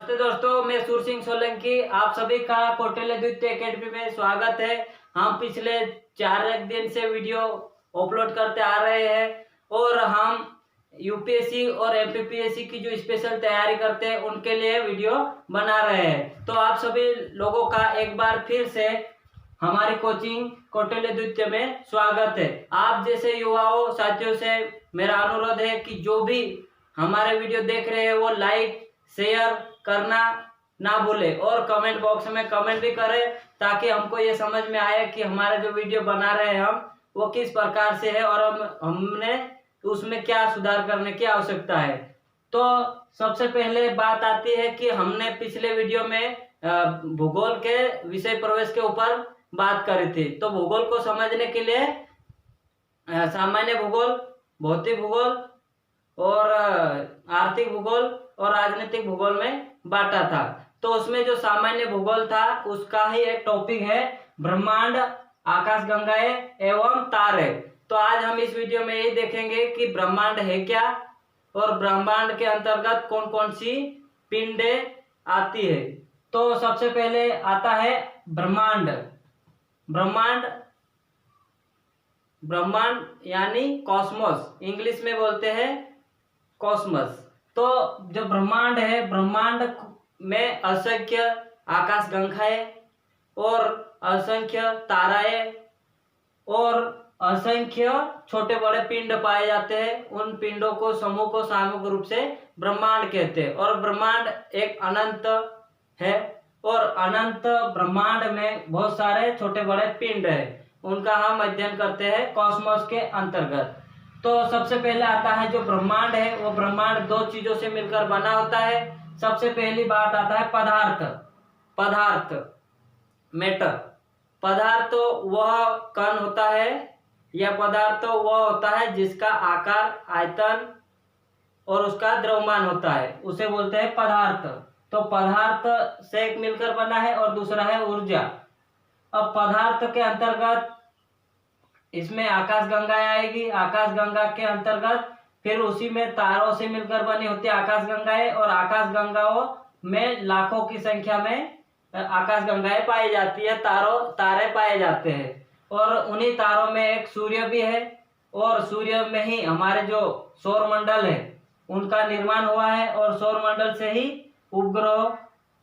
नमस्ते दोस्तों, मैं सूर सिंह सोलंकी। आप सभी का कौटिल्य द्वितीय एकेडमी में स्वागत है। हम पिछले 4 दिन से वीडियो अपलोड करते आ रहे हैं और हम यूपीएससी और एमपीपीएससी की जो स्पेशल तैयारी करते हैं उनके लिए वीडियो बना रहे हैं। तो आप सभी लोगों का एक बार फिर से हमारी कोचिंग कौटिल्य द्वितीय में स्वागत है। आप जैसे युवाओं साथियों से मेरा अनुरोध है कि जो भी हमारे वीडियो देख रहे हैं वो लाइक शेयर करना ना भूले और कमेंट बॉक्स में कमेंट भी करें, ताकि हमको ये समझ में आए कि हमारे जो वीडियो बना रहे हैं हम वो किस प्रकार से है और हमने उसमें क्या सुधार करने की आवश्यकता है। तो सबसे पहले बात आती है कि हमने पिछले वीडियो में भूगोल के विषय प्रवेश के ऊपर बात करी थी। तो भूगोल को समझने के लिए सामान्य भूगोल, भौतिक भूगोल और आर्थिक भूगोल और राजनीतिक भूगोल में बांटा था। तो उसमें जो सामान्य भूगोल था उसका ही एक टॉपिक है ब्रह्मांड, आकाशगंगाएं एवं तारे। तो आज हम इस वीडियो में यही देखेंगे कि ब्रह्मांड है क्या और ब्रह्मांड के अंतर्गत कौन कौन सी पिंडें आती है। तो सबसे पहले आता है ब्रह्मांड। ब्रह्मांड ब्रह्मांड यानी कॉस्मोस, इंग्लिश में बोलते हैं कॉस्मस। तो जो ब्रह्मांड है, ब्रह्मांड में असंख्य आकाशगंगाएं और असंख्य ताराएं और असंख्य छोटे बड़े पिंड पाए जाते हैं। उन पिंडों को समूह को सामूहिक रूप से ब्रह्मांड कहते हैं। और ब्रह्मांड एक अनंत है और अनंत ब्रह्मांड में बहुत सारे छोटे बड़े पिंड है, उनका हम अध्ययन करते हैं कॉस्मोस के अंतर्गत। तो सबसे पहले आता है जो ब्रह्मांड है, वो ब्रह्मांड दो चीजों से मिलकर बना होता है। सबसे पहली बात आता है पदार्थ। पदार्थ मैटर। पदार्थ तो वह कण होता है या पदार्थ तो वह होता है जिसका आकार, आयतन और उसका द्रव्यमान होता है, उसे बोलते हैं पदार्थ। तो पदार्थ से एक मिलकर बना है और दूसरा है ऊर्जा। अब पदार्थ के अंतर्गत इसमें आकाशगंगाएं आएगी। आकाशगंगा के अंतर्गत फिर उसी में तारों से मिलकर बनी होती है आकाशगंगाएं, और आकाशगंगाओं में लाखों की संख्या में आकाशगंगाएं पाई जाती है, तारे पाए जाते हैं। और उन्हीं तारों में एक सूर्य भी है और सूर्य में ही हमारे जो सौर मंडल है उनका निर्माण हुआ है और सौर मंडल से ही उपग्रह,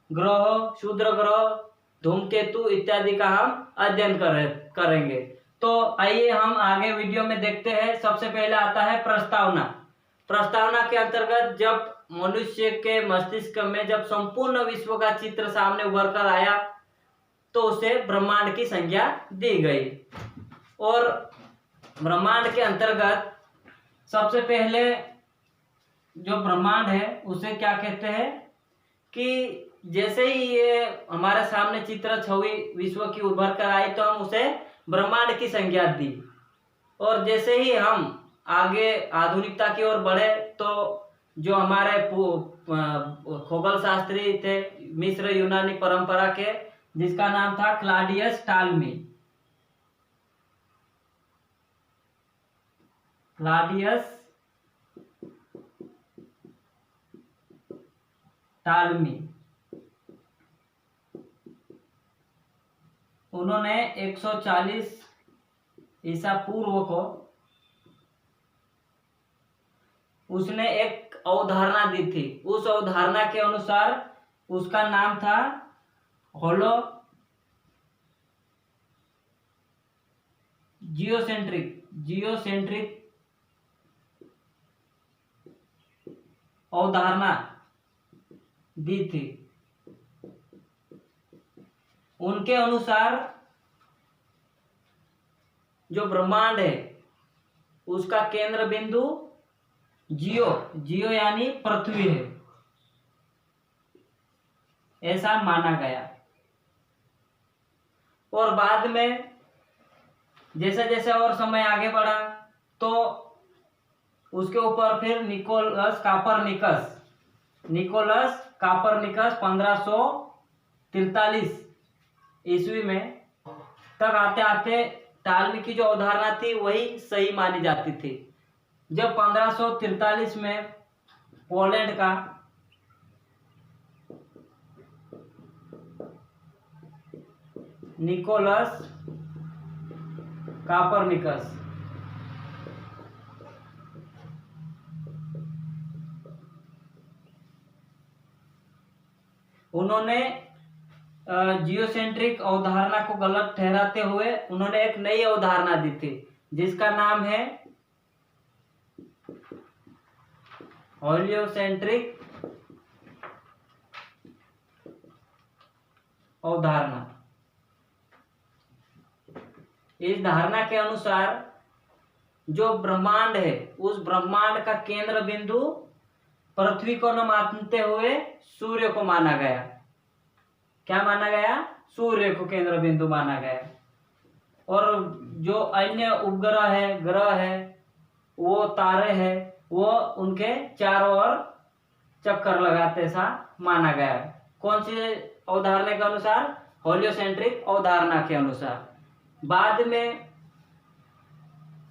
ग्रह, क्षुद्र ग्रह, धूमकेतु इत्यादि का हम अध्ययन करेंगे। तो आइए हम आगे वीडियो में देखते हैं। सबसे पहले आता है प्रस्तावना। प्रस्तावना के अंतर्गत जब मनुष्य के मस्तिष्क में जब संपूर्ण विश्व का चित्र सामने उभर कर आया तो उसे ब्रह्मांड की संज्ञा दी गई। और ब्रह्मांड के अंतर्गत सबसे पहले जो ब्रह्मांड है उसे क्या कहते हैं कि जैसे ही ये हमारे सामने चित्र छवि विश्व की उभर कर आई तो हम उसे ब्रह्मांड की संज्ञा दी। और जैसे ही हम आगे आधुनिकता की ओर बढ़े तो जो हमारे खगोल शास्त्री थे मिस्र यूनानी परंपरा के, जिसका नाम था क्लॉडियस टालमी। क्लॉडियस टालमी, उन्होंने 140 ईसा पूर्व को उसने एक अवधारणा दी थी। उस अवधारणा के अनुसार उसका नाम था होलो जियोसेंट्रिक अवधारणा दी थी। उनके अनुसार जो ब्रह्मांड है उसका केंद्र बिंदु जियो यानी पृथ्वी है, ऐसा माना गया। और बाद में जैसे जैसे और समय आगे बढ़ा तो उसके ऊपर फिर निकोलस कापरनिकस 1543 ईस्वी में तक आते आते टालमी की जो अवधारणा थी वही सही मानी जाती थी। जब 1543 में पोलैंड का निकोलस कापरनिकस। उन्होंने जियोसेंट्रिक अवधारणा को गलत ठहराते हुए उन्होंने एक नई अवधारणा दी थी जिसका नाम है हेलियोसेंट्रिक अवधारणा। इस धारणा के अनुसार जो ब्रह्मांड है उस ब्रह्मांड का केंद्र बिंदु पृथ्वी को न मानते हुए सूर्य को माना गया। क्या माना गया? सूर्य को केंद्र बिंदु माना गया। और जो अन्य उपग्रह है, ग्रह है, वो तारे हैं, वो उनके चारों ओर चक्कर लगाते सा माना गया। कौन सी अवधारणा के अनुसार? हेलियोसेंट्रिक अवधारणा के अनुसार। बाद में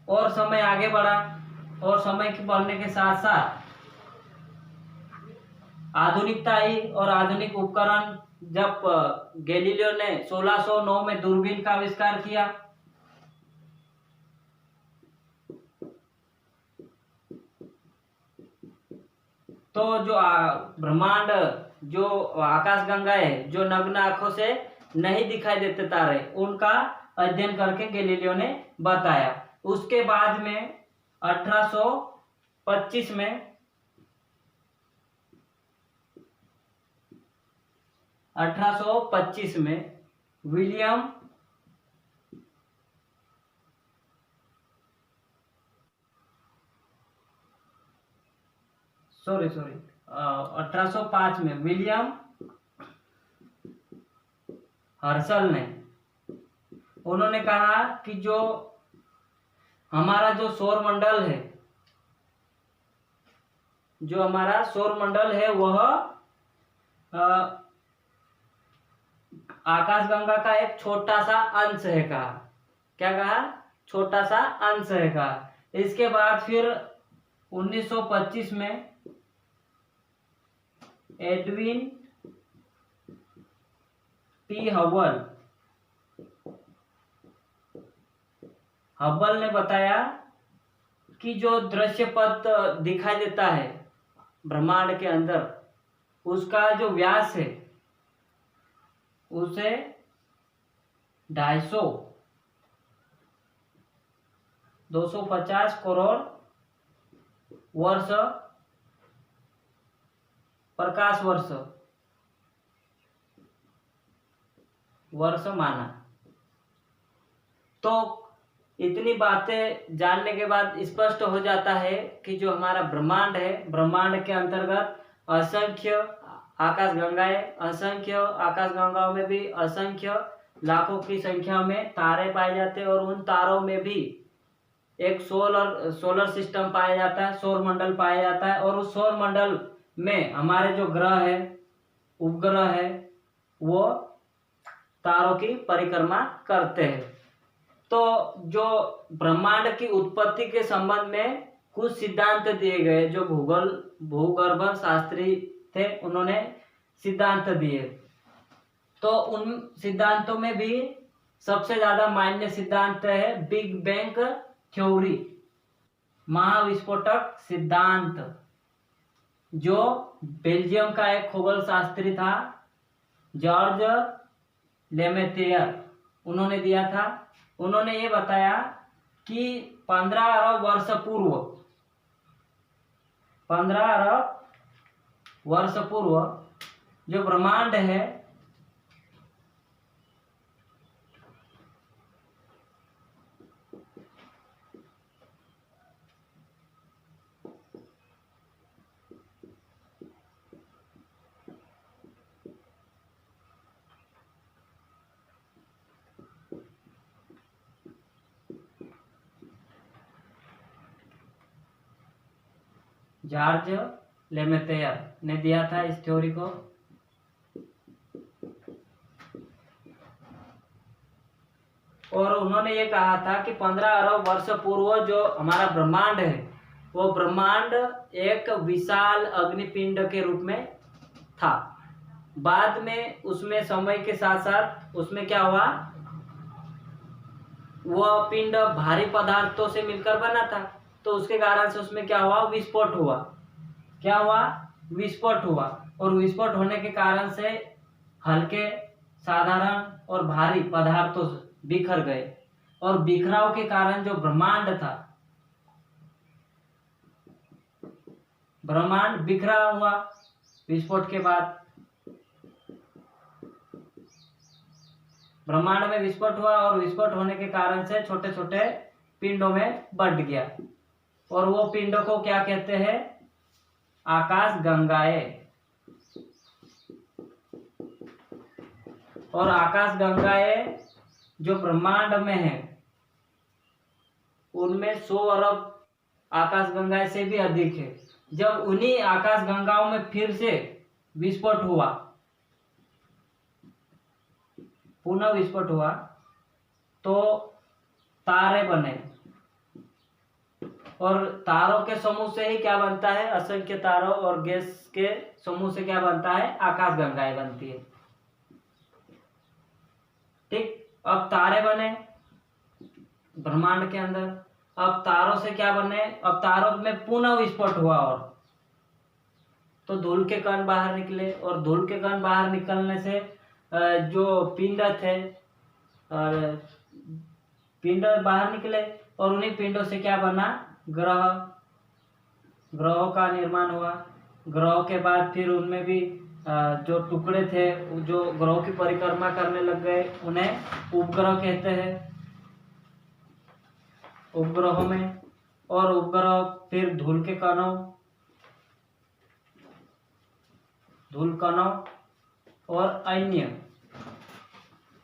और समय आगे बढ़ा और समय के बढ़ने के साथ साथ आधुनिकता आई और आधुनिक उपकरण, जब गैलीलियो ने 1609 में दूरबीन का आविष्कार किया तो जो ब्रह्मांड, जो आकाशगंगा है, जो नग्न आंखों से नहीं दिखाई देते तारे, उनका अध्ययन करके गैलीलियो ने बताया। उसके बाद में 1825 में विलियम 1805 में विलियम हर्शल ने, उन्होंने कहा कि जो हमारा जो सौर मंडल है, जो हमारा सौर मंडल है वह आकाशगंगा का एक छोटा सा अंश है। कहा, क्या कहा? छोटा सा अंश है कहा। इसके बाद फिर 1925 में एडविन टी हब्बल ने बताया कि जो दृश्य पथ दिखाई देता है ब्रह्मांड के अंदर, उसका जो व्यास है उसे 250 करोड़ वर्ष, प्रकाश वर्ष माना। तो इतनी बातें जानने के बाद स्पष्ट हो जाता है कि जो हमारा ब्रह्मांड है, ब्रह्मांड के अंतर्गत असंख्य आकाशगंगाएं, असंख्य आकाशगंगाओं में भी असंख्य लाखों की संख्या में तारे पाए जाते हैं और उन तारों में भी एक सोलर सिस्टम पाया जाता है, सौर मंडल पाया जाता है। और उस सौर मंडल में हमारे जो ग्रह है, उपग्रह है, वो तारों की परिक्रमा करते हैं। तो जो ब्रह्मांड की उत्पत्ति के संबंध में कुछ सिद्धांत दिए गए, जो भूगर्भ शास्त्री थे उन्होंने सिद्धांत दिए। तो उन सिद्धांतों में भी सबसे ज्यादा मान्य सिद्धांत है बिग बैंग थ्योरी, महाविस्फोटक सिद्धांत, जो बेल्जियम का एक खगोल शास्त्री था जॉर्ज लेमेथियर, उन्होंने दिया था। उन्होंने ये बताया कि 15 अरब वर्ष पूर्व जो ब्रह्मांड है जॉर्ज लेमेथियर ने दिया था इस थ्योरी को। और उन्होंने ये कहा था कि 15 अरब वर्ष पूर्व जो हमारा ब्रह्मांड है, वो ब्रह्मांड एक विशाल अग्निपिंड के रूप में था। बाद में उसमें समय के साथ साथ उसमें क्या हुआ, वह पिंड भारी पदार्थों से मिलकर बना था, तो उसके कारण से उसमें क्या हुआ, विस्फोट हुआ। क्या हुआ, विस्फोट हुआ। और विस्फोट होने के कारण से हल्के, साधारण और भारी पदार्थों से बिखर गए, और बिखराव के कारण जो ब्रह्मांड था, ब्रह्मांड बिखरा हुआ विस्फोट के बाद। ब्रह्मांड में विस्फोट हुआ और विस्फोट होने के कारण से छोटे छोटे पिंडों में बंट गया, और वो पिंडों को क्या कहते हैं, आकाश गंगाएं। और आकाश गंगाएं जो ब्रह्मांड में है, उनमें 100 अरब आकाश गंगाएं से भी अधिक है। जब उन्हीं आकाश गंगाओं में फिर से विस्फोट हुआ, पुनः विस्फोट हुआ, तो तारे बने, और तारों के समूह से ही क्या बनता है, असंख्य तारों और गैस के समूह से क्या बनता है, आकाश गंगाएं बनती है। ठीक, अब तारे बने ब्रह्मांड के अंदर। अब तारों से क्या बने, अब तारों में पुनः विस्फोट हुआ, और तो धूल के कण बाहर निकले, और धूल के कण बाहर निकलने से जो पिंड थे, और पिंड बाहर निकले, और उन्हीं पिंडों से क्या बना, ग्रह, ग्रहों का निर्माण हुआ। ग्रहों के बाद फिर उनमें भी जो टुकड़े थे, जो ग्रहों की परिक्रमा करने लग गए, उन्हें उपग्रह कहते हैं। उपग्रहों में, और उपग्रह फिर धूल के कणों, धूल कणों और अन्य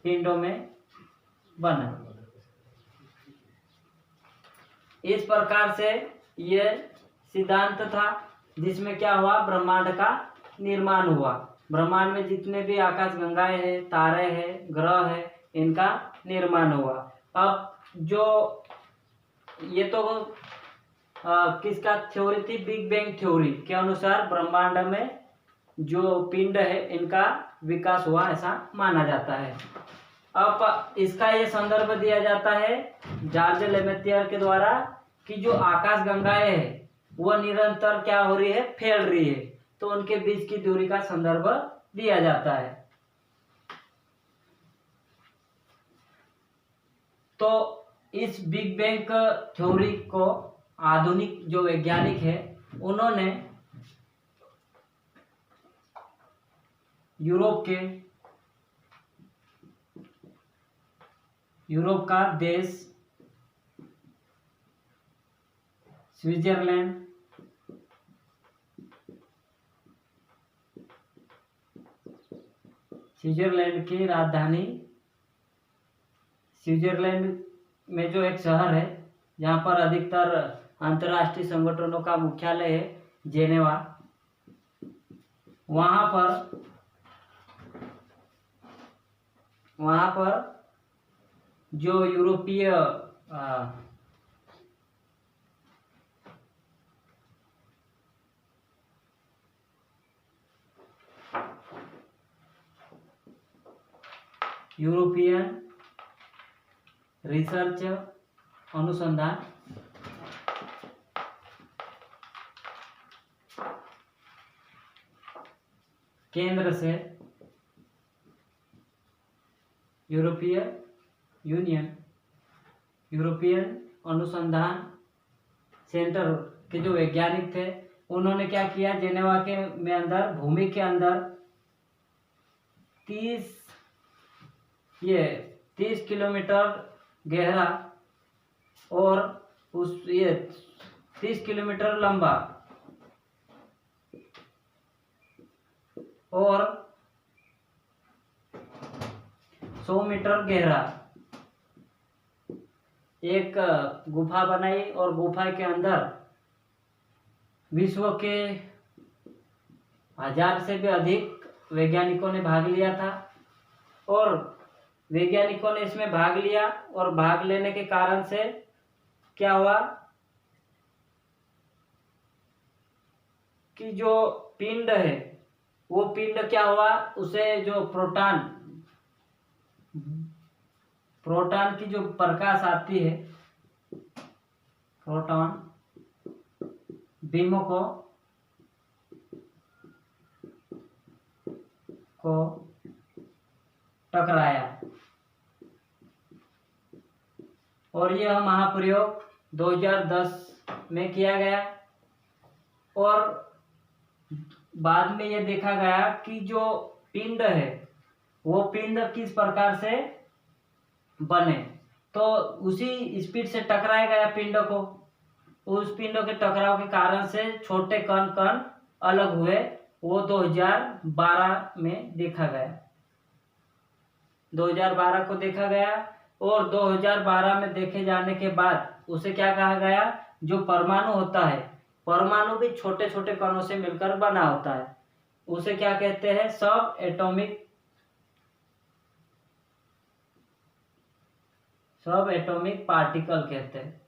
पिंडों में बना। इस प्रकार से यह सिद्धांत था, जिसमें क्या हुआ, ब्रह्मांड का निर्माण हुआ। ब्रह्मांड में जितने भी आकाश गंगाएं हैं, तारे हैं, ग्रह हैं, इनका निर्माण हुआ। अब जो ये तो किसका थ्योरी थी, बिग बैंग थ्योरी के अनुसार ब्रह्मांड में जो पिंड है, इनका विकास हुआ, ऐसा माना जाता है। अब इसका ये संदर्भ दिया जाता है जॉर्ज लेमेथियर के द्वारा, कि जो आकाश गंगाएं है वह निरंतर क्या हो रही है, फैल रही है, तो उनके बीच की दूरी का संदर्भ दिया जाता है। तो इस बिग बैंग थ्योरी को आधुनिक जो वैज्ञानिक है, उन्होंने यूरोप का देश स्विट्जरलैंड, स्विट्जरलैंड की राजधानी, स्विट्जरलैंड में जो एक शहर है जहाँ पर अधिकतर अंतर्राष्ट्रीय संगठनों का मुख्यालय है, जेनेवा, वहाँ पर जो यूरोपीय यूरोपियन रिसर्च अनुसंधान केंद्र से, यूरोपियन अनुसंधान सेंटर के जो वैज्ञानिक थे, उन्होंने क्या किया, जेनेवा के में अंदर, भूमि के अंदर 30 किलोमीटर गहरा और 30 किलोमीटर लंबा और 100 मीटर गहरा एक गुफा बनाई, और गुफा के अंदर विश्व के 1000 से भी अधिक वैज्ञानिकों ने भाग लिया था। और वैज्ञानिकों ने इसमें भाग लिया, और भाग लेने के कारण से क्या हुआ कि जो पिंड है, वो पिंड क्या हुआ, उसे जो प्रोटॉन की जो प्रकाश आती है, प्रोटॉन बीम को टकराया और यह महाप्रयोग 2010 में किया गया। और बाद में यह देखा गया कि जो पिंड है वो पिंड किस प्रकार से बने, तो उसी स्पीड से टकराया गया पिंड को। उस पिंड के टकराव के कारण से छोटे कण कण अलग हुए, वो 2012 में देखा गया, 2012 को देखा गया। और 2012 में देखे जाने के बाद उसे क्या कहा गया, जो परमाणु होता है, परमाणु भी छोटे छोटे कणों से मिलकर बना होता है, उसे क्या कहते हैं, सब एटॉमिक पार्टिकल कहते हैं।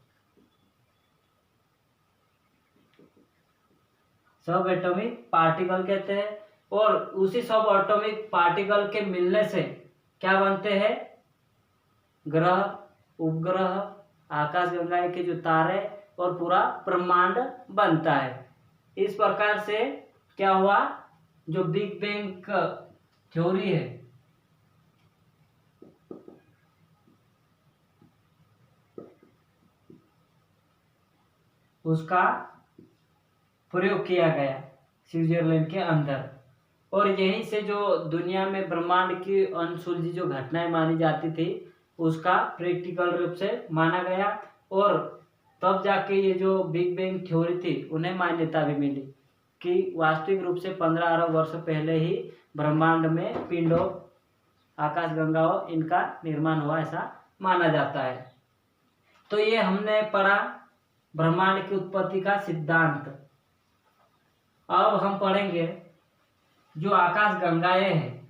सब एटॉमिक पार्टिकल कहते हैं। और उसी सब एटॉमिक पार्टिकल के मिलने से क्या बनते हैं, ग्रह, उपग्रह, आकाशगंगा के जो तारे और पूरा ब्रह्मांड बनता है। इस प्रकार से क्या हुआ, जो बिग बैंग थ्योरी है उसका प्रयोग किया गया स्विट्जरलैंड के अंदर। और यहीं से जो दुनिया में ब्रह्मांड की अनसुलझी जो घटनाएं मानी जाती थी उसका प्रैक्टिकल रूप से माना गया। और तब जाके ये जो बिग बैंग थ्योरी थी उन्हें मान्यता भी मिली कि वास्तविक रूप से 15 अरब वर्ष पहले ही ब्रह्मांड में पिंडों, आकाशगंगाओं, इनका निर्माण हुआ, ऐसा माना जाता है। तो ये हमने पढ़ा ब्रह्मांड की उत्पत्ति का सिद्धांत। अब हम पढ़ेंगे जो आकाश गंगाएं हैं।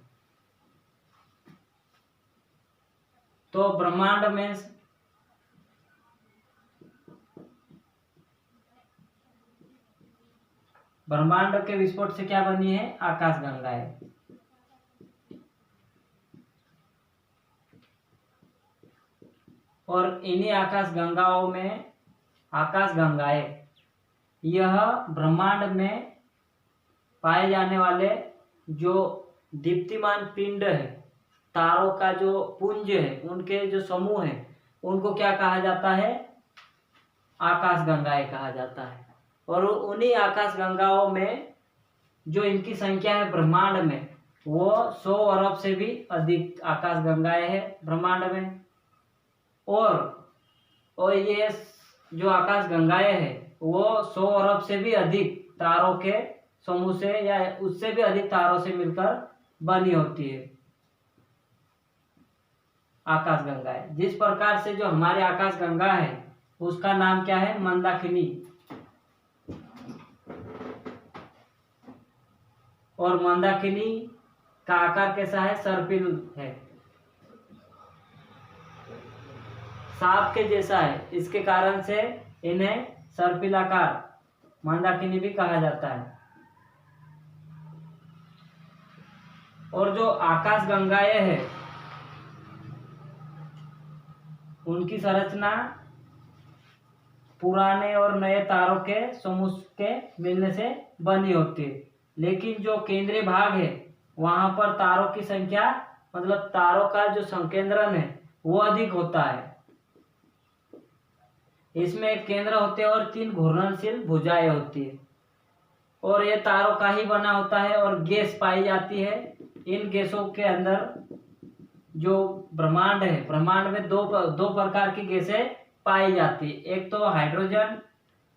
तो ब्रह्मांड में ब्रह्मांड के विस्फोट से क्या बनी है, आकाश गंगाएं। और इन्हीं आकाश गंगाओं में आकाश गंगाएं यह ब्रह्मांड में पाए जाने वाले जो दीप्तिमान पिंड है, तारों का जो पुंज है, उनके जो समूह है, उनको क्या कहा जाता है, आकाश गंगाएं कहा जाता है। और उन्हीं आकाश गंगाओं में जो इनकी संख्या है ब्रह्मांड में, वो 100 अरब से भी अधिक आकाश गंगाएं है ब्रह्मांड में। और ये जो आकाश गंगाएं है वो 100 अरब से भी अधिक तारों के समूह से या उससे भी अधिक तारों से मिलकर बनी होती है आकाश गंगाएं। जिस प्रकार से जो हमारे आकाश गंगा है उसका नाम क्या है, मंदाकिनी। और मंदाकिनी का आकार कैसा है, सर्पिल है, सांप के जैसा है। इसके कारण से इन्हें सर्पिलाकार मंदाकिनी भी कहा जाता है। और जो आकाश गंगाएं है उनकी संरचना पुराने और नए तारों के समूह के मिलने से बनी होती है। लेकिन जो केंद्रीय भाग है वहां पर तारों की संख्या, मतलब तारों का जो संकेंद्रण है वो अधिक होता है। इसमें एक केंद्र होते हैं और 3 घूर्णनशील भुजाएं होती है। और ये तारों का ही बना होता है और गैस पाई जाती है। इन गैसों के अंदर जो ब्रह्मांड है, ब्रह्मांड में दो प्रकार की गैसें पाई जाती है, एक तो हाइड्रोजन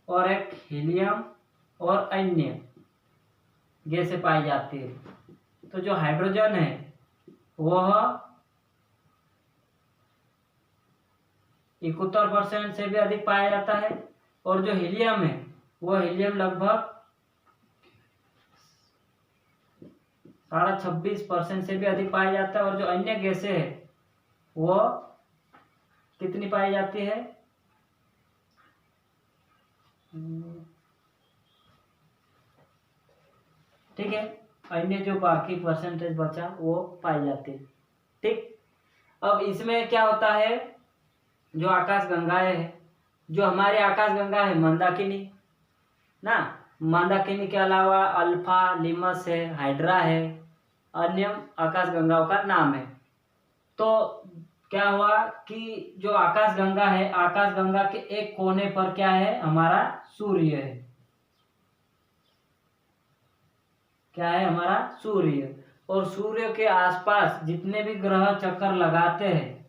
और एक हीलियम और अन्य गैसें पाई जाती है। तो जो हाइड्रोजन है वह 71% से भी अधिक पाया जाता है। और जो हीलियम है वो हीलियम लगभग 26.5% से भी अधिक पाया जाता है। और जो अन्य गैसें है वो कितनी पाई जाती है, ठीक है। अन्य जो बाकी परसेंटेज बचा वो पाई जाती है। ठीक, अब इसमें क्या होता है, जो आकाश गंगाएं है, जो हमारी आकाश गंगा है मंदाकिनी ना, मंदाकिनी के अलावा अल्फा, लिमस है, हाइड्रा है, अन्य आकाश गंगाओं का नाम है। तो क्या हुआ कि जो आकाश गंगा है, आकाश गंगा के एक कोने पर क्या है, हमारा सूर्य है। क्या है, हमारा सूर्य। और सूर्य के आसपास जितने भी ग्रह चक्कर लगाते हैं,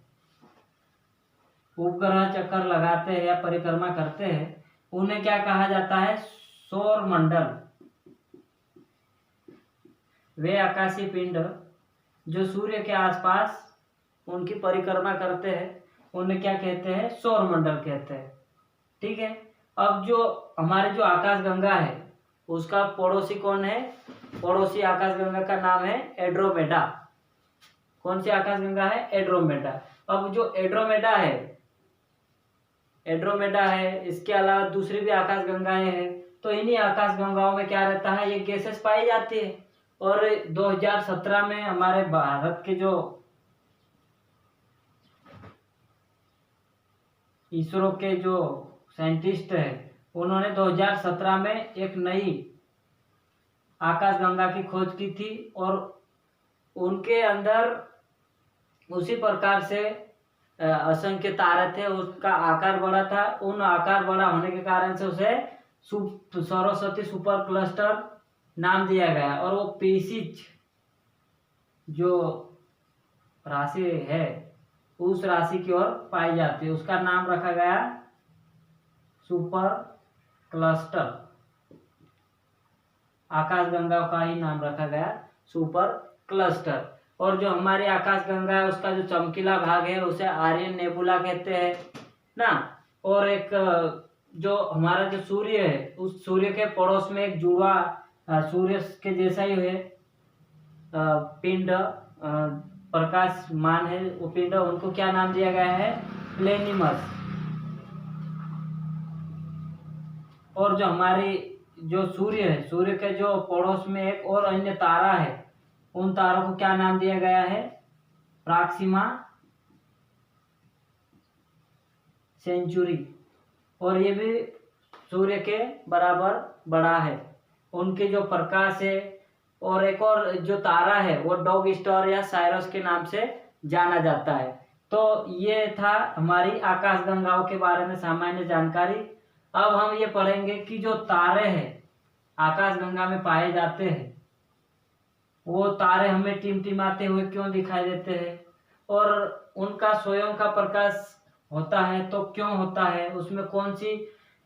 उपग्रह चक्कर लगाते हैं या परिक्रमा करते हैं, उन्हें क्या कहा जाता है, सौर मंडल। वे आकाशीय पिंड जो सूर्य के आसपास उनकी परिक्रमा करते हैं, उन्हें क्या कहते हैं, सौर मंडल कहते हैं। ठीक है, अब जो हमारे जो आकाश गंगा है उसका पड़ोसी कौन है, पड़ोसी आकाश गंगा का नाम है एड्रोमेडा। कौन सी आकाश गंगा है, एड्रोमेडा। अब जो एड्रोमेडा है, इसके अलावा दूसरी भी आकाश गंगाएं हैं। तो इन्हीं आकाश गंगाओं में क्या रहता है, ये गैसेस पाई जाती है। और 2017 में हमारे भारत के जो इसरो के जो साइंटिस्ट है, उन्होंने 2017 में एक नई आकाश गंगा की खोज की थी। और उनके अंदर उसी प्रकार से असंख्य तारे थे, उसका आकार बड़ा था। उन आकार बड़ा होने के कारण से उसे सरस्वती सुपर क्लस्टर नाम दिया गया। और वो पीसिच जो राशि है उस राशि की ओर पाई जाती है, उसका नाम रखा गया सुपर क्लस्टर। आकाश गंगा का ही नाम रखा गया सुपर क्लस्टर। और जो हमारी आकाश गंगा है उसका जो चमकीला भाग है उसे आर्यन नेबुला कहते हैं ना। और एक जो हमारा जो सूर्य है, उस सूर्य के पड़ोस में एक जुड़वा सूर्य के जैसा ही है पिंड, प्रकाशमान है वो पिंड, उनको क्या नाम दिया गया है, प्लेनिमस। और जो हमारी जो सूर्य है, सूर्य के जो पड़ोस में एक और अन्य तारा है, उन तारों को क्या नाम दिया गया है, प्राक्सिमा सेंचुरी। और ये भी सूर्य के बराबर बड़ा है। उनके जो प्रकाश है, और एक और जो तारा है वो डॉग स्टार या साइरस के नाम से जाना जाता है। तो ये था हमारी आकाश गंगाओं के बारे में सामान्य जानकारी। अब हम ये पढ़ेंगे कि जो तारे हैं आकाश गंगा में पाए जाते हैं, वो तारे हमें टिमटिमाते हुए क्यों दिखाई देते हैं, और उनका स्वयं का प्रकाश होता है तो क्यों होता है, उसमें कौन सी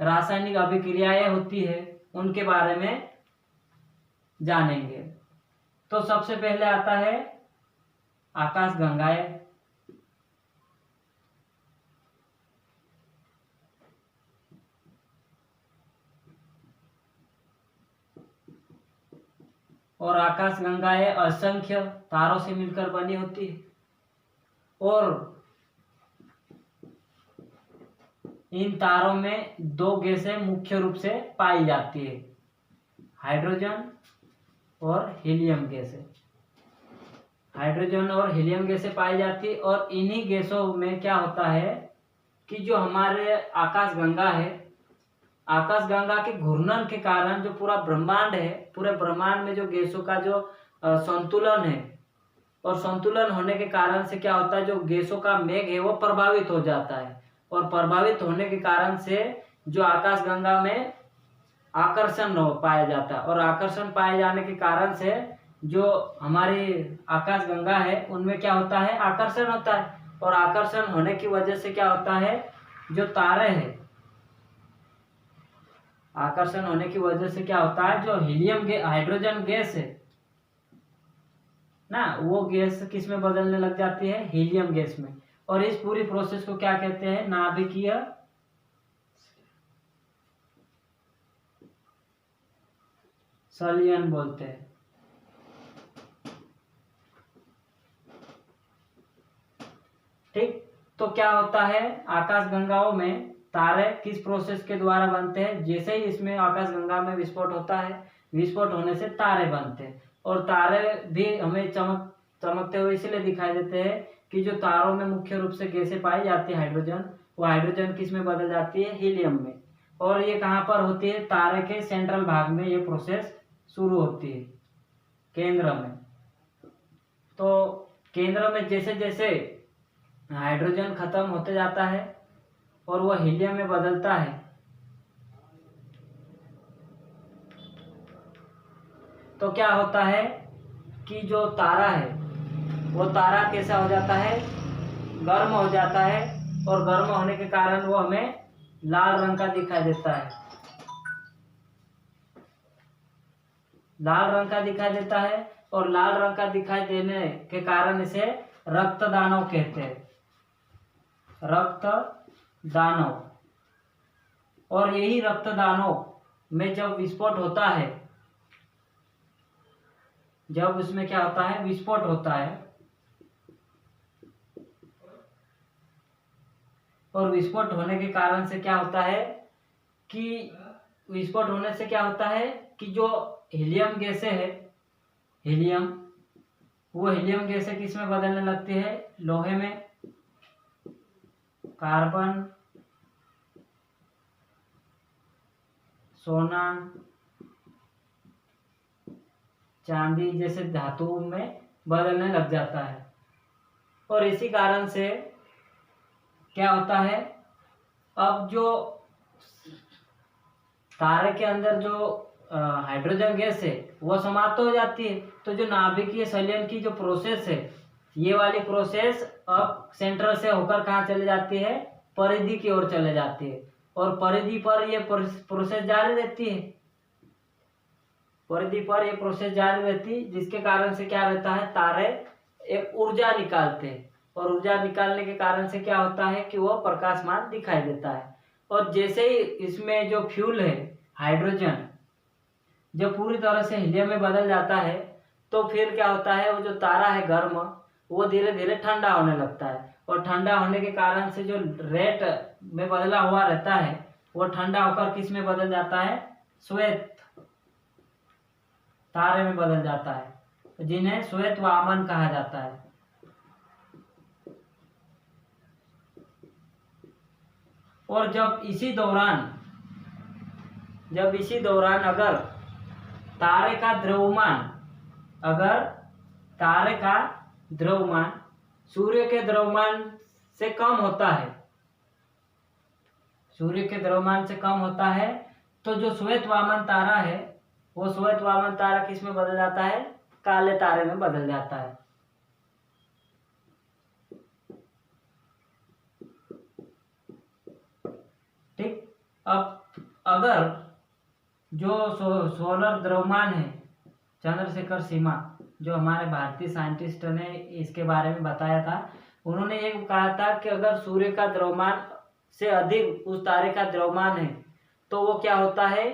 रासायनिक अभिक्रियाएं होती है, उनके बारे में जानेंगे। तो सबसे पहले आता है आकाश गंगाएं। और आकाश गंगाएं असंख्य तारों से मिलकर बनी होती है। और इन तारों में दो गैसें मुख्य रूप से पाई जाती है, हाइड्रोजन और हीलियम गैसें। हाइड्रोजन और हीलियम गैसें पाई जाती है। और इन्हीं गैसों में क्या होता है कि जो हमारे आकाश गंगा है, आकाश गंगा के घूर्णन के कारण जो पूरा ब्रह्मांड है, पूरे ब्रह्मांड में जो गैसों का जो संतुलन है, और संतुलन होने के कारण से क्या होता है, जो गैसों का मेघ है वो प्रभावित हो जाता है। और प्रभावित होने के कारण से जो आकाश गंगा में आकर्षण पाया जाता है। और आकर्षण पाए जाने के कारण से जो हमारी आकाश गंगा है उनमें क्या होता है, आकर्षण होता है। और आकर्षण होने की वजह से क्या होता है, जो तारे हैं, आकर्षण होने की वजह से क्या होता है, जो हाइड्रोजन गैस है ना, वो गैस किस में बदलने लग जाती है, हीलियम गैस में। और इस पूरी प्रोसेस को क्या कहते हैं, नाभिकीय संलयन बोलते हैं। ठीक, तो क्या होता है, आकाश गंगाओं में तारे किस प्रोसेस के द्वारा बनते हैं, जैसे ही इसमें आकाश गंगा में विस्फोट होता है, विस्फोट होने से तारे बनते हैं। और तारे भी हमें चमकते हुए इसलिए दिखाई देते हैं कि जो तारों में मुख्य रूप से गैसें पाई जाती है हाइड्रोजन, वो हाइड्रोजन किस में बदल जाती है, हीलियम में। और ये कहाँ पर होती है, तारे के सेंट्रल भाग में ये प्रोसेस शुरू होती है, केंद्र में। तो केंद्र में जैसे जैसे हाइड्रोजन खत्म होते जाता है और वह हीलियम में बदलता है, तो क्या होता है कि जो तारा है वो तारा कैसा हो जाता है, गर्म हो जाता है। और गर्म होने के कारण वो हमें लाल रंग का दिखाई देता है, लाल रंग का दिखाई देता है। और लाल रंग का दिखाई देने के कारण इसे रक्त दानव कहते हैं, रक्त दानव। और यही रक्त दानव में जब विस्फोट होता है, जब उसमें क्या होता है, विस्फोट होता है, और विस्फोट होने के कारण से क्या होता है कि विस्फोट होने से क्या होता है कि जो हीलियम गैसें है, हीलियम, वो हीलियम गैसें किस में बदलने लगती है, लोहे में, कार्बन, सोना, चांदी जैसे धातु में बदलने लग जाता है। और इसी कारण से क्या होता है, अब जो तारे के अंदर जो हाइड्रोजन गैस है वो समाप्त हो जाती है। तो जो नाभिकीय संलयन की जो प्रोसेस है, ये वाली प्रोसेस अब सेंट्रल से होकर कहाँ चले जाती है, परिधि की ओर चले जाती है। और परिधि पर ये प्रोसेस जारी रहती है, परिधि पर ये प्रोसेस जारी रहती है, जिसके कारण से क्या रहता है, तारे एक ऊर्जा निकालते हैं। और ऊर्जा निकालने के कारण से क्या होता है कि वो प्रकाशमान दिखाई देता है। और जैसे ही इसमें जो फ्यूल है हाइड्रोजन जब पूरी तरह से हीलियम में बदल जाता है, तो फिर क्या होता है, वो जो तारा है गर्म, वो धीरे धीरे ठंडा होने लगता है। और ठंडा होने के कारण से जो रेत में बदला हुआ रहता है वो ठंडा होकर किस में बदल जाता है, श्वेत तारे में बदल जाता है, जिन्हें श्वेत वामन कहा जाता है। और जब इसी दौरान अगर तारे का द्रव्यमान सूर्य के द्रव्यमान से कम होता है, सूर्य के द्रव्यमान से कम होता है, तो जो श्वेत वामन तारा है वो श्वेत वामन तारा किस में बदल जाता है, काले तारे में बदल जाता है। ठीक। अब अगर जो सोलर द्रव्यमान है, चंद्रशेखर सीमा जो हमारे भारतीय साइंटिस्ट ने इसके बारे में बताया था, उन्होंने ये कहा था कि अगर सूर्य का द्रव्यमान से अधिक उस तारे का द्रव्यमान है, तो वो क्या होता है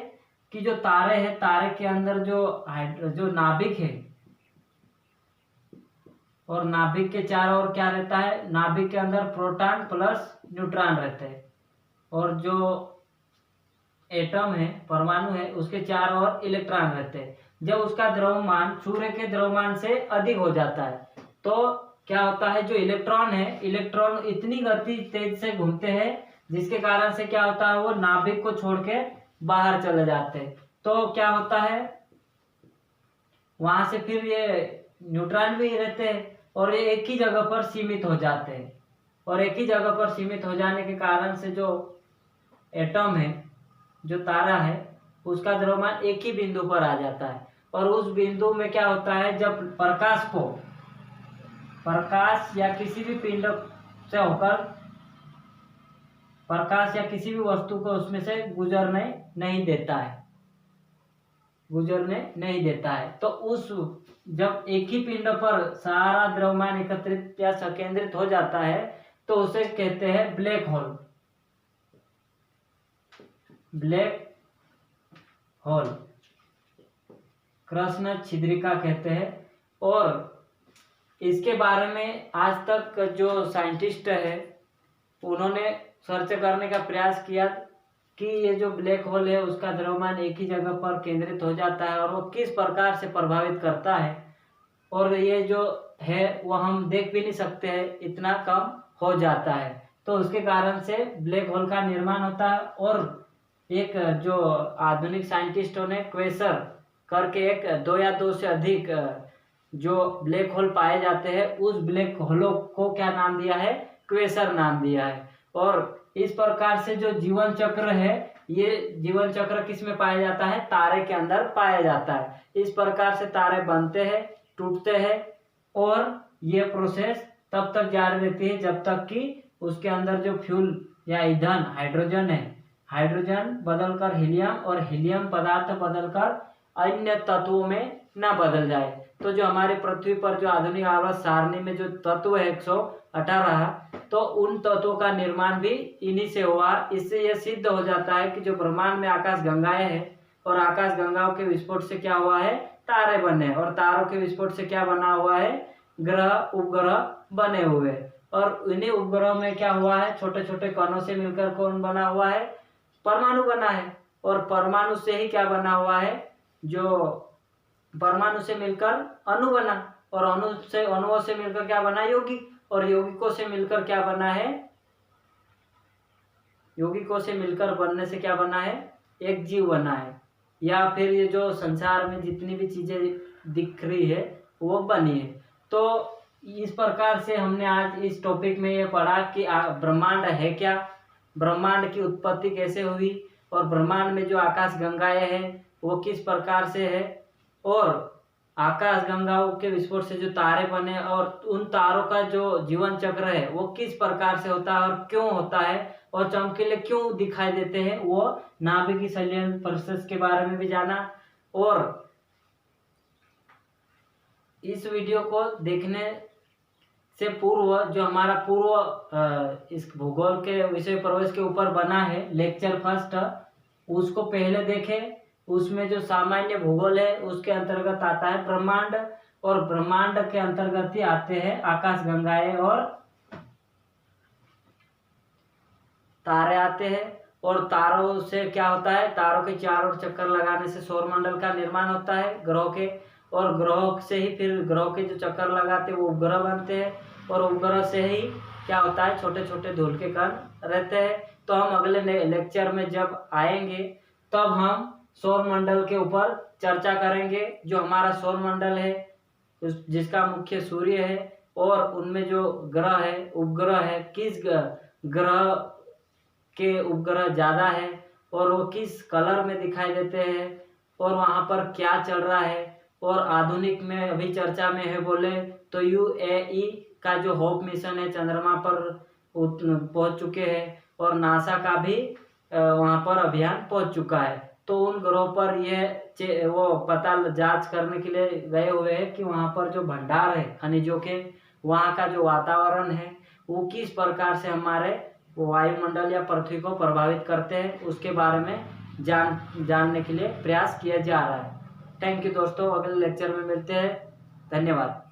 कि जो तारे हैं, तारे के अंदर जो नाभिक है, और नाभिक के चारों ओर क्या रहता है, नाभिक के अंदर प्रोटॉन प्लस न्यूट्रॉन रहते हैं। और जो एटम है, परमाणु है, उसके चारों ओर इलेक्ट्रॉन रहते हैं। जब उसका द्रव्यमान सूर्य के द्रव्यमान से अधिक हो जाता है, तो क्या होता है, जो इलेक्ट्रॉन है, इलेक्ट्रॉन इतनी गति तेज से घूमते हैं जिसके कारण से क्या होता है, वो नाभिक को छोड़ के बाहर चले जाते हैं। तो क्या होता है, वहां से फिर ये न्यूट्रॉन भी रहते हैं और ये एक ही जगह पर सीमित हो जाते हैं। और एक ही जगह पर सीमित हो जाने के कारण से जो एटम है, जो तारा है, उसका द्रव्यमान एक ही बिंदु पर आ जाता है। और उस बिंदु में क्या होता है, जब प्रकाश या किसी भी पिंड से होकर प्रकाश या किसी भी वस्तु को उसमें से गुजरने नहीं देता है। तो उस जब एक ही पिंड पर सारा द्रव्यमान एकत्रित या संकेंद्रित हो जाता है, तो उसे कहते हैं ब्लैक होल, कृष्ण छिद्रिका कहते हैं। और इसके बारे में आज तक जो साइंटिस्ट है उन्होंने सर्च करने का प्रयास किया, कि ये जो ब्लैक होल है उसका द्रव्यमान एक ही जगह पर केंद्रित हो जाता है और वो किस प्रकार से प्रभावित करता है, और ये जो है वो हम देख भी नहीं सकते हैं, इतना कम हो जाता है। तो उसके कारण से ब्लैक होल का निर्माण होता है। और एक जो आधुनिक साइंटिस्टों ने क्वेसर करके एक 2 या 2 से अधिक जो ब्लैक होल पाए जाते हैं, उस ब्लैक होलों को क्या नाम दिया है, क्वेसर नाम दिया है। और इस प्रकार से जो जीवन चक्र है, ये जीवन चक्र किस में पाया जाता है, तारे के अंदर पाया जाता है। इस प्रकार से तारे बनते हैं, टूटते हैं, और ये प्रोसेस तब तक जारी रहती है जब तक कि उसके अंदर जो फ्यूल या ईंधन हाइड्रोजन है, हाइड्रोजन बदलकर हीलियम और हीलियम पदार्थ बदलकर अन्य तत्वों में न बदल जाए। तो जो हमारे पृथ्वी पर जो आधुनिक आवर्त सारणी में जो तत्व है 118, तो उन तत्वों का निर्माण भी इन्हीं से हुआ। इससे यह सिद्ध हो जाता है कि जो ब्रह्मांड में आकाश गंगाएं हैं, और आकाश गंगाओं के विस्फोट से क्या हुआ है, तारे बने, और तारों के विस्फोट से क्या बना हुआ है, ग्रह उपग्रह बने हुए। और इन्हीं उपग्रहों में क्या हुआ है, छोटे छोटे कणों से मिलकर कौन बना हुआ है, परमाणु बना है। और परमाणु से ही क्या बना हुआ है, जो परमाणु से मिलकर अणु बना, और अणुओं से मिलकर क्या बना, यौगिक, और यौगिकों से मिलकर क्या बना है, यौगिकों से मिलकर बनने से क्या बना है, एक जीव बना है। या फिर ये जो संसार में जितनी भी चीजें दिख रही है वो बनी है। तो इस प्रकार से हमने आज इस टॉपिक में ये पढ़ा कि ब्रह्मांड है क्या, ब्रह्मांड की उत्पत्ति कैसे हुई, और ब्रह्मांड में जो आकाश गंगाएं हैं वो किस प्रकार से है, और आकाश गंगाओं के विस्फोट से जो तारे बने और उन तारों का जो जीवन चक्र है वो किस प्रकार से होता है और क्यों होता है, और चमकीले क्यों दिखाई देते हैं, वो नाभिकीय संलयन प्रोसेस के बारे में भी जाना। और इस वीडियो को देखने से पूर्व जो हमारा पूर्व इस भूगोल के विषय प्रवेश के ऊपर बना है लेक्चर फर्स्ट, उसको पहले देखें। उसमें जो सामान्य भूगोल है उसके अंतर्गत आता है ब्रह्मांड, और ब्रह्मांड के अंतर्गत ही आते हैं आकाश गंगाएं और तारे आते हैं। और तारों से क्या होता है, तारों के चारों ओर चक्कर लगाने से सौरमंडल का निर्माण होता है ग्रहों के, और ग्रहों से ही फिर ग्रहों के जो चक्कर लगाते हैं वो उपग्रह बनते हैं, और उपग्रह से ही क्या होता है, छोटे छोटे धूल के कण रहते हैं। तो हम अगले लेक्चर में जब आएंगे तब हम सौरमंडल के ऊपर चर्चा करेंगे। जो हमारा सौरमंडल है जिसका मुख्य सूर्य है, और उनमें जो ग्रह है, उपग्रह है, किस ग्रह के उपग्रह ज़्यादा है और वो किस कलर में दिखाई देते हैं, और वहाँ पर क्या चल रहा है। और आधुनिक में अभी चर्चा में है बोले तो UAE का जो होप मिशन है चंद्रमा पर पहुँच चुके हैं, और नासा का भी वहाँ पर अभियान पहुँच चुका है। तो उन ग्रहों पर ये वो पता जांच करने के लिए गए हुए हैं कि वहाँ पर जो भंडार है खनिजों के, वहाँ का जो वातावरण है वो किस प्रकार से हमारे वायुमंडल या पृथ्वी को प्रभावित करते हैं, उसके बारे में जानने के लिए प्रयास किया जा रहा है। थैंक यू दोस्तों, अगले लेक्चर में मिलते हैं। धन्यवाद।